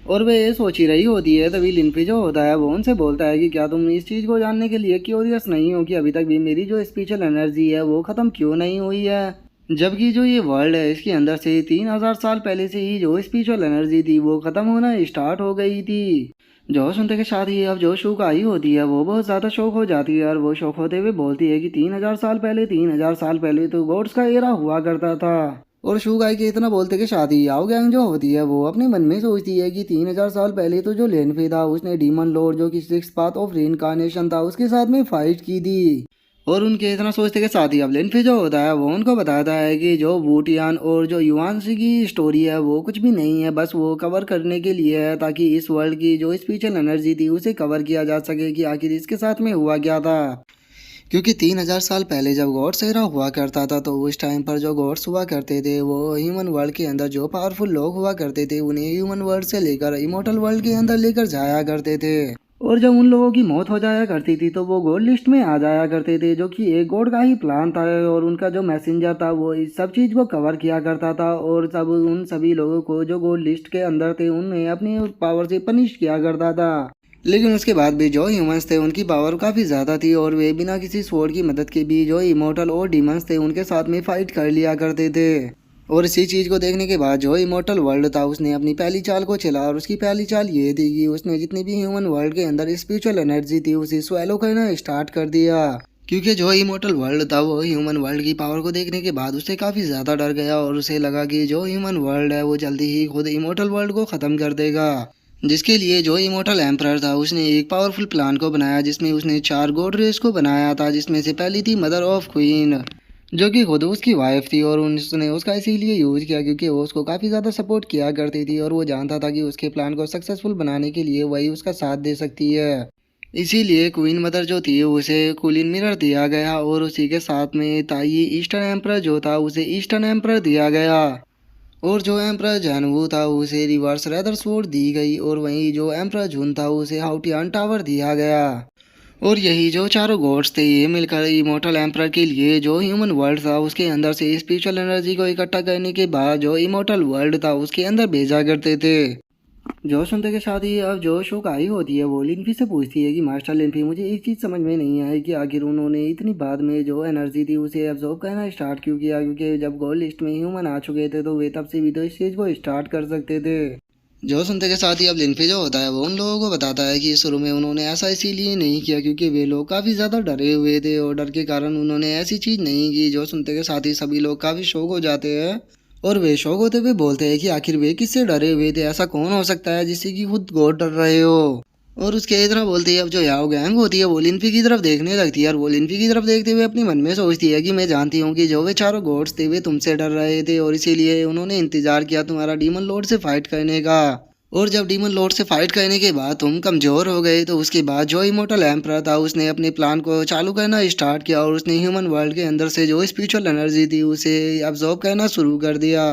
और वे ये सोच ही रही होती है तभी लिनफी जो होता है वो उनसे बोलता है कि क्या तुम इस चीज़ को जानने के लिए क्यूरियस नहीं हो कि अभी तक भी मेरी जो स्पिरिचुअल एनर्जी है वो ख़त्म क्यों नहीं हुई है, जबकि जो ये वर्ल्ड है इसके अंदर से 3000 साल पहले से ही जो स्पिरिचुअल एनर्जी थी वो ख़त्म होना स्टार्ट हो गई थी। जो सुनते के साथ ही अब जो शौक आई होती है वो बहुत ज़्यादा शौक हो जाती है और वो शौक होते हुए बोलती है कि 3000 साल पहले तो गॉड्स का एरा हुआ करता था। और शुगाई के इतना बोलते के साथ ही याओ गैंग जो होती है वो अपने मन में सोचती है कि 3000 साल पहले तो जो लेनफे था उसने डीमन लॉर्ड जो कि सिक्स पाथ ऑफ रीइंकार्नेशन था उसके साथ में फाइट की थी। और उनके इतना सोचते के साथ ही अब लिनफी जो होता है वो उनको बताता है कि जो वूटियान और जो युआनसी की स्टोरी है वो कुछ भी नहीं है, बस वो कवर करने के लिए है ताकि इस वर्ल्ड की जो स्पिरिचुअल एनर्जी थी उसे कवर किया जा सके कि आखिर इसके साथ में हुआ क्या था। क्योंकि 3000 साल पहले जब गॉड्स एरा हुआ करता था तो उस टाइम पर जो गॉड्स हुआ करते थे वो ह्यूमन वर्ल्ड के अंदर जो पावरफुल लोग हुआ करते थे उन्हें ह्यूमन वर्ल्ड से लेकर इमोर्टल वर्ल्ड के अंदर लेकर जाया करते थे। और जब उन लोगों की मौत हो जाया करती थी तो वो गॉड लिस्ट में आ जाया करते थे, जो कि एक गॉड का ही प्लान था और उनका जो मैसेंजर था वो इस सब चीज़ को कवर किया करता था और सब उन सभी लोगों को जो गॉड लिस्ट के अंदर थे उन्हें अपनी पावर से पनिश किया करता था। लेकिन उसके बाद भी जो ह्यूमंस थे उनकी पावर काफ़ी ज़्यादा थी और वे बिना किसी स्वॉर्ड की मदद के भी जो इमोर्टल और डीमंस थे उनके साथ में फाइट कर लिया करते थे। और इसी चीज़ को देखने के बाद जो इमोर्टल वर्ल्ड था उसने अपनी पहली चाल को चला और उसकी पहली चाल ये थी कि उसने जितनी भी ह्यूमन वर्ल्ड के अंदर स्पिरिचुअल एनर्जी थी उसे स्वेलो करना स्टार्ट कर दिया। क्योंकि जो इमोर्टल वर्ल्ड था वो ह्यूमन वर्ल्ड की पावर को देखने के बाद उससे काफ़ी ज़्यादा डर गया और उसे लगा कि जो ह्यूमन वर्ल्ड है वो जल्दी ही खुद इमोर्टल वर्ल्ड को ख़त्म कर देगा। जिसके लिए जो इमोर्टल एम्परर था उसने एक पावरफुल प्लान को बनाया जिसमें उसने 4 गॉड रेस को बनाया था, जिसमें से पहली थी मदर ऑफ क्वीन जो कि खुद उसकी वाइफ थी और उसने उसका इसीलिए यूज़ किया क्योंकि वो उसको काफ़ी ज़्यादा सपोर्ट किया करती थी और वो जानता था कि उसके प्लान को सक्सेसफुल बनाने के लिए वही उसका साथ दे सकती है। इसीलिए क्वीन मदर जो थी उसे कूलिन मिरर दिया गया और उसी के साथ में ताई ईस्टर्न एम्परर जो था उसे ईस्टर्न एम्परर दिया गया और जो एम्परर जानवू था उसे रिवर्स रेदर स्वॉर्ड दी गई और वहीं जो एम्परर जून था उसे हाउटियान टावर दिया गया। और यही जो चारों गॉड्स थे ये मिलकर इमोर्टल एम्परर के लिए जो ह्यूमन वर्ल्ड था उसके अंदर से स्पिरिचुअल एनर्जी को इकट्ठा करने के बाद जो इमोर्टल वर्ल्ड था उसके अंदर भेजा करते थे। जो सुनते के साथ ही अब जो शोक आई होती है वो लिनफी से पूछती है कि मास्टर लिनफी, मुझे एक चीज़ समझ में नहीं आई कि आखिर उन्होंने इतनी बाद में जो एनर्जी थी उसे एब्जॉर्ब करना स्टार्ट क्यों किया, क्योंकि जब गोल्ड लिस्ट में ह्यूमन आ चुके थे तो वे तब से भी तो इस चीज़ को स्टार्ट कर सकते थे। जो सुनते के साथ ही अब लिनफी जो होता है वो उन लोगों को बताता है कि शुरू में उन्होंने ऐसा इसीलिए नहीं किया क्योंकि वे लोग काफ़ी ज़्यादा डरे हुए थे और डर के कारण उन्होंने ऐसी चीज़ नहीं की। जो सुनते के साथ ही सभी लोग काफ़ी शौक हो जाते हैं और वे शौक होते हुए बोलते हैं कि आखिर वे किससे डरे हुए थे, ऐसा कौन हो सकता है जिससे कि खुद गॉड डर रहे हो। और उसके इतना बोलते ही अब जो याओ गैंग होती है वो लिनफी की तरफ देखने लगती है और वो लिनफी की तरफ देखते हुए अपने मन में सोचती है कि मैं जानती हूँ कि जो वे चारों गॉड्स थे वे तुमसे डर रहे थे और इसीलिए उन्होंने इंतजार किया तुम्हारा डीमन लॉर्ड से फाइट करने का। और जब डीमन लॉर्ड से फाइट करने के बाद तुम कमज़ोर हो गए तो उसके बाद जो इमोर्टल एम्परर था उसने अपने प्लान को चालू करना स्टार्ट किया और उसने ह्यूमन वर्ल्ड के अंदर से जो स्पिरिचुअल एनर्जी थी उसे अब्जॉर्ब करना शुरू कर दिया।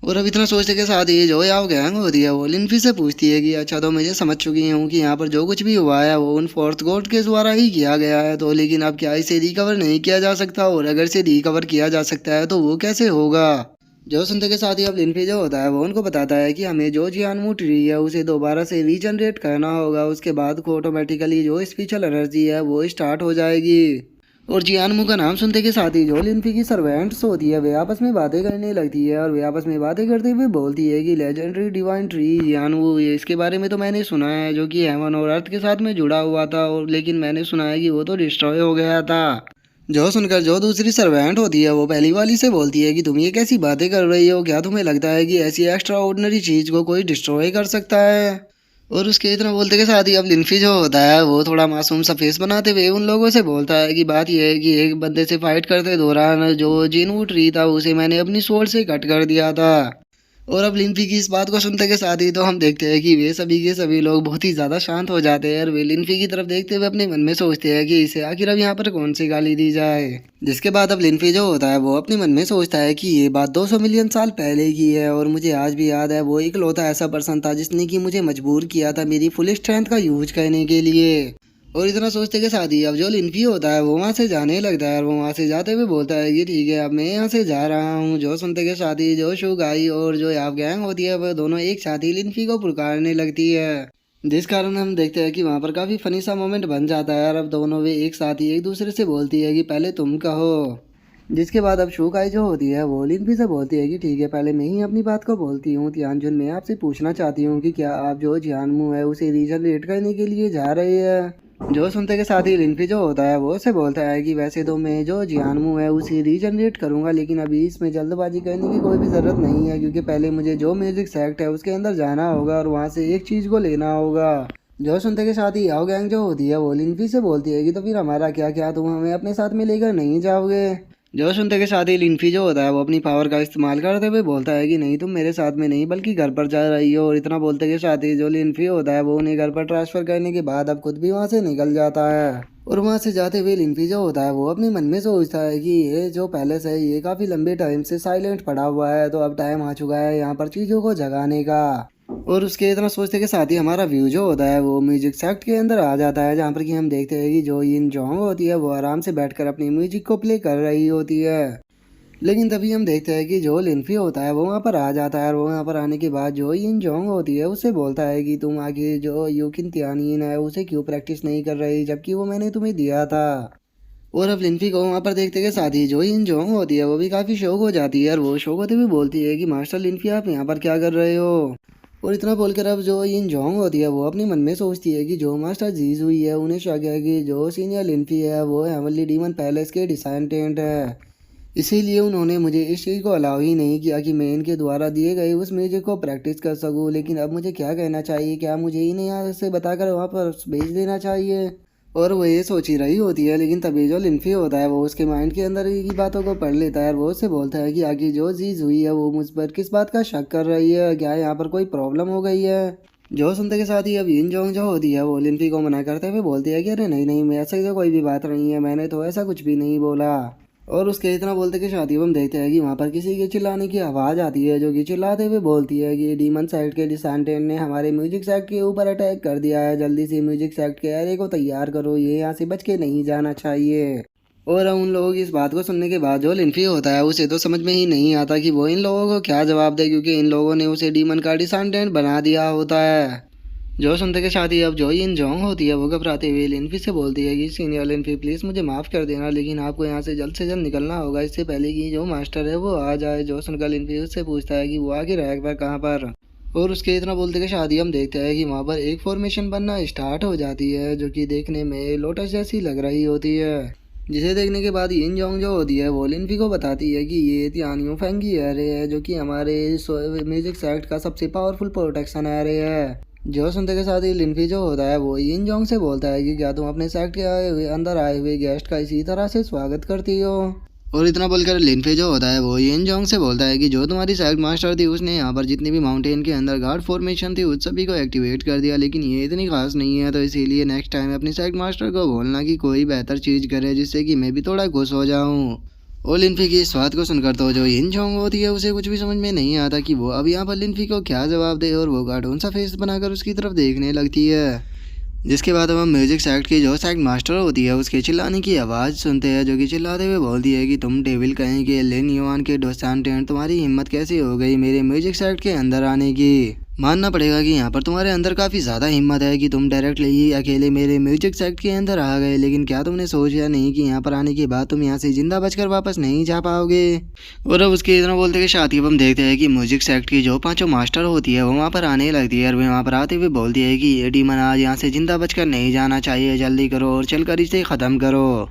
और अब इतना सोचने के साथ ही जो याओ गैंग होती है वो लिनफी से पूछती है कि अच्छा तो मुझे समझ चुकी हूँ कि यहाँ पर जो कुछ भी हुआ है वो उन फोर्थ गॉड के द्वारा ही किया गया है, तो लेकिन अब क्या इसे रिकवर नहीं किया जा सकता और अगर इसे रिकवर किया जा सकता है तो वो कैसे होगा। जो सुनते के साथ ही अब लिनफी जो होता है वो उनको बताता है कि हमें जो जियानमू ट्री है उसे दोबारा से रीजनरेट करना होगा, उसके बाद को ऑटोमेटिकली जो स्पिरिचुअल एनर्जी है वो स्टार्ट हो जाएगी। और जियानमू का नाम सुनते के साथ ही जो लिनफी की सर्वेंट्स होती है वे आपस में बातें करने लगती है और वे आपस में बातें करते हुए बोलती है कि लेजेंडरी डिवाइन ट्री जियानमू, ये इसके बारे में तो मैंने सुना है जो कि हेवन और अर्थ के साथ में जुड़ा हुआ था और लेकिन मैंने सुना है कि वो तो डिस्ट्रॉय हो गया था। जो सुनकर जो दूसरी सर्वेंट होती है वो पहली वाली से बोलती है कि तुम ये कैसी बातें कर रही हो, क्या तुम्हें लगता है कि ऐसी एक्स्ट्रा ऑर्डिनरी चीज़ को कोई डिस्ट्रॉय कर सकता है। और उसके इतना बोलते के साथ ही अब लिनफी जो होता है वो थोड़ा मासूम सा फेस बनाते हुए उन लोगों से बोलता है कि बात यह है कि एक बंदे से फाइट करते दौरान जो जिनवू ट्री था उसे मैंने अपनी स्वॉर्ड से कट कर दिया था। और अब लिनफी की इस बात को सुनते के साथ ही तो हम देखते हैं कि वे सभी के सभी लोग बहुत ही ज़्यादा शांत हो जाते हैं और वे लिनफी की तरफ देखते हुए अपने मन में सोचते हैं कि इसे आखिर अब यहाँ पर कौन सी गाली दी जाए। जिसके बाद अब लिनफी जो होता है वो अपने मन में सोचता है कि ये बात 200 मिलियन साल पहले की है और मुझे आज भी याद है वो इकलौता ऐसा पर्सन था जिसने कि मुझे मजबूर किया था मेरी फुल स्ट्रेंथ का यूज करने के लिए। और इतना सोचते के साथ ही अब जो लिनफी होता है वो वहाँ से जाने लगता है और वो वहाँ से जाते हुए बोलता है कि ठीक है अब मैं यहाँ से जा रहा हूँ। जो सुनते के साथ ही जो शुगाई और जो याब गैंग होती है वह दोनों एक साथ ही लिनफी को पुकारने लगती है, जिस कारण हम देखते हैं कि वहाँ पर काफ़ी फनी सा मोमेंट बन जाता है और अब दोनों वे एक साथ ही एक दूसरे से बोलती है कि पहले तुम कहो। जिसके बाद अब शुगाई जो होती है वो लिनफी से बोलती है कि ठीक है पहले मैं ही अपनी बात को बोलती हूँ। तियानजुन, मैं आपसे पूछना चाहती हूँ कि क्या आप जो जियानमू है उसे रीजनरेट करने के लिए जा रहे हैं। जो सुनते के साथ ही लिनफी जो होता है वो उसे बोलता है कि वैसे तो मैं जो जियानमू है उसे रीजनरेट करूंगा लेकिन अभी इसमें जल्दबाजी करने की कोई भी ज़रूरत नहीं है क्योंकि पहले मुझे जो म्यूजिक सेक्ट है उसके अंदर जाना होगा और वहाँ से एक चीज़ को लेना होगा जो सुनते के साथ ही याओ गैंग जो होती है वो लिनफी से बोलती है कि तो फिर हमारा क्या, क्या तुम हमें अपने साथ में लेकर नहीं जाओगे। जो सुनते के साथ ही लिनफी जो होता है वो अपनी पावर का इस्तेमाल करते हुए बोलता है कि नहीं, तुम मेरे साथ में नहीं बल्कि घर पर जा रही हो। और इतना बोलते के साथ ही जो लिनफी होता है वो उन्हें घर पर ट्रांसफर करने के बाद अब खुद भी वहाँ से निकल जाता है। और वहाँ से जाते हुए लिनफी जो होता है वो अपने मन में सोचता है कि ये जो पैलेस है ये काफ़ी लंबे टाइम से साइलेंट पड़ा हुआ है, तो अब टाइम आ चुका है यहाँ पर चीज़ों को जगाने का। और उसके इतना सोचते के साथ ही हमारा व्यू जो होता है वो म्यूजिक सेक्ट के अंदर आ जाता है, जहाँ पर कि हम देखते हैं कि जो इन जोंग होती है वो आराम से बैठकर अपनी म्यूजिक को प्ले कर रही होती है। लेकिन तभी हम देखते हैं कि जो लिनफी होता है वो वहाँ पर आ जाता है। और वो वहाँ पर आने के बाद जो इन जोंग होती है उससे बोलता है कि तुम आगे जो यूकिन तियानिन है उसे क्यों प्रैक्टिस नहीं कर रही, जबकि वो मैंने तुम्हें दिया था। और अब लिनफी को वहाँ पर देखते के साथ ही जो इन जोंग होती है वो भी काफ़ी शौक हो जाती है, और वो शौक होते हुए बोलती है कि मास्टर लिनफी आप यहाँ पर क्या कर रहे हो। और इतना बोलकर अब जो इन जोंग होती है वो अपने मन में सोचती है कि जो मास्टर जीज हुई है उन्हें शक है कि जो सीनियर लिनफी है वो हेवनली डीमन पैलेस के डिसेंडेंट है, इसीलिए उन्होंने मुझे इस चीज़ को अलाउ ही नहीं किया कि मैं इनके द्वारा दिए गए उस म्यूजिक को प्रैक्टिस कर सकूं। लेकिन अब मुझे क्या कहना चाहिए, क्या मुझे इन्हें यहाँ से बताकर वहाँ पर भेज देना चाहिए। और वो ये सोच ही रही होती है, लेकिन तभी जो लिनफी होता है वो उसके माइंड के अंदर की बातों को पढ़ लेता है। और वो उससे बोलता है कि आगे जो चीज़ हुई है वो मुझ पर किस बात का शक कर रही है, क्या यहाँ पर कोई प्रॉब्लम हो गई है। जो सुनते के साथ ही अब इन जोंग जो होती है वो लिनफी को मना करते हुए बोलती है कि अरे नहीं नहीं, मैं ऐसा तो कोई भी बात नहीं है, मैंने तो ऐसा कुछ भी नहीं बोला। और उसके इतना बोलते के साथ ही हम देखते हैं कि वहाँ पर किसी के चिल्लाने की आवाज़ आती है, जो कि चिल्लाते हुए बोलती है कि डीमन सेक्ट के डिसेंडेंट ने हमारे म्यूजिक सेक्ट के ऊपर अटैक कर दिया है, जल्दी से म्यूजिक सेक्ट के एरिया को तैयार करो, ये यहाँ से बच के नहीं जाना चाहिए। और उन लोगों की इस बात को सुनने के बाद जो लिनफी होता है उसे तो समझ में ही नहीं आता कि वो इन लोगों को क्या जवाब दे, क्योंकि इन लोगों ने उसे डीमन का डिसेंडेंट बना दिया होता है। जो सुनते के साथ ही अब जो इन जोंग होती है वो घबराते हुए लिनफी से बोलती है कि सीनियर लिनफी प्लीज़ मुझे माफ़ कर देना, लेकिन आपको यहाँ से जल्द निकलना होगा, इससे पहले कि जो मास्टर है वो आ जाए। जो सुनकर लिनफी उससे पूछता है कि वो आगे रहेगा कहाँ पर। और उसके इतना बोलते के साथ ही हम देखते हैं कि वहाँ पर एक फॉर्मेशन बनना स्टार्ट हो जाती है, जो कि देखने में लोटस जैसी लग रही होती है। जिसे देखने के बाद इन जोंग जो होती है वो लिनफी को बताती है कि ये तियानियों फेंगी एरे है, जो कि हमारे म्यूजिक सेक्ट का सबसे पावरफुल प्रोटेक्शन एरे है। जो सुनते के साथ ही लिनफी जो होता है वो इन जोंग से बोलता है कि क्या तुम अपने सेक्ट के अंदर आए हुए गेस्ट का इसी तरह से स्वागत करती हो। और इतना बोलकर लिनफी जो होता है वो इन जोंग से बोलता है कि जो तुम्हारी सेक्ट मास्टर थी उसने यहाँ पर जितनी भी माउंटेन के अंदर गार्ड फॉर्मेशन थी उस सभी को एक्टिवेट कर दिया, लेकिन ये इतनी खास नहीं है, तो इसीलिए नेक्स्ट टाइम अपनी सेक्ट मास्टर को बोलना कि कोई बेहतर चीज़ करे, जिससे कि मैं भी थोड़ा खुश हो जाऊँ। और लिनफी की इस बात को सुनकर तो जो इन जोंग होती है उसे कुछ भी समझ में नहीं आता कि वो अब यहाँ पर लिनफी को क्या जवाब दे, और वो कार्टून सा फेस बनाकर उसकी तरफ देखने लगती है। जिसके बाद अब हम म्यूजिक सेक्ट की जो सेक्ट मास्टर होती है उसके चिल्लाने की आवाज़ सुनते हैं, जो कि चिल्लाते हुए बोलती है कि तुम डेविल कहीं के लिन युआन के डिसेंडेंट, तुम्हारी हिम्मत कैसे हो गई मेरे म्यूजिक सेक्ट के अंदर आने की। मानना पड़ेगा कि यहाँ पर तुम्हारे अंदर काफ़ी ज़्यादा हिम्मत है कि तुम डायरेक्टली ही अकेले मेरे म्यूजिक सेक्ट के अंदर आ गए, लेकिन क्या तुमने सोचा नहीं कि यहाँ पर आने के बाद तुम यहाँ से जिंदा बचकर वापस नहीं जा पाओगे। और अब उसके इतना बोलते के साथ ही हम देखते हैं कि म्यूजिक सेक्ट की जो पांचों मास्टर होती है वो वहाँ पर आने लगती है, और वे वहाँ पर आते हुए बोलती है कि ये डीमन आज यहाँ से जिंदा बचकर नहीं जाना चाहिए, जल्दी करो और चलकर इसे ख़त्म करो।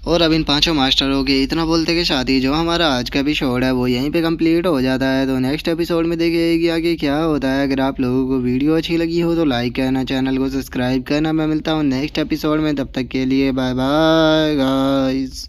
और अब इन पांचों मास्टरों के इतना बोलते के साथ ही जो हमारा आज का एपिसोड है वो यहीं पे कंप्लीट हो जाता है। तो नेक्स्ट एपिसोड में देखिए कि आगे क्या होता है। अगर आप लोगों को वीडियो अच्छी लगी हो तो लाइक करना, चैनल को सब्सक्राइब करना। मैं मिलता हूँ नेक्स्ट एपिसोड में, तब तक के लिए बाय बाय गाइस।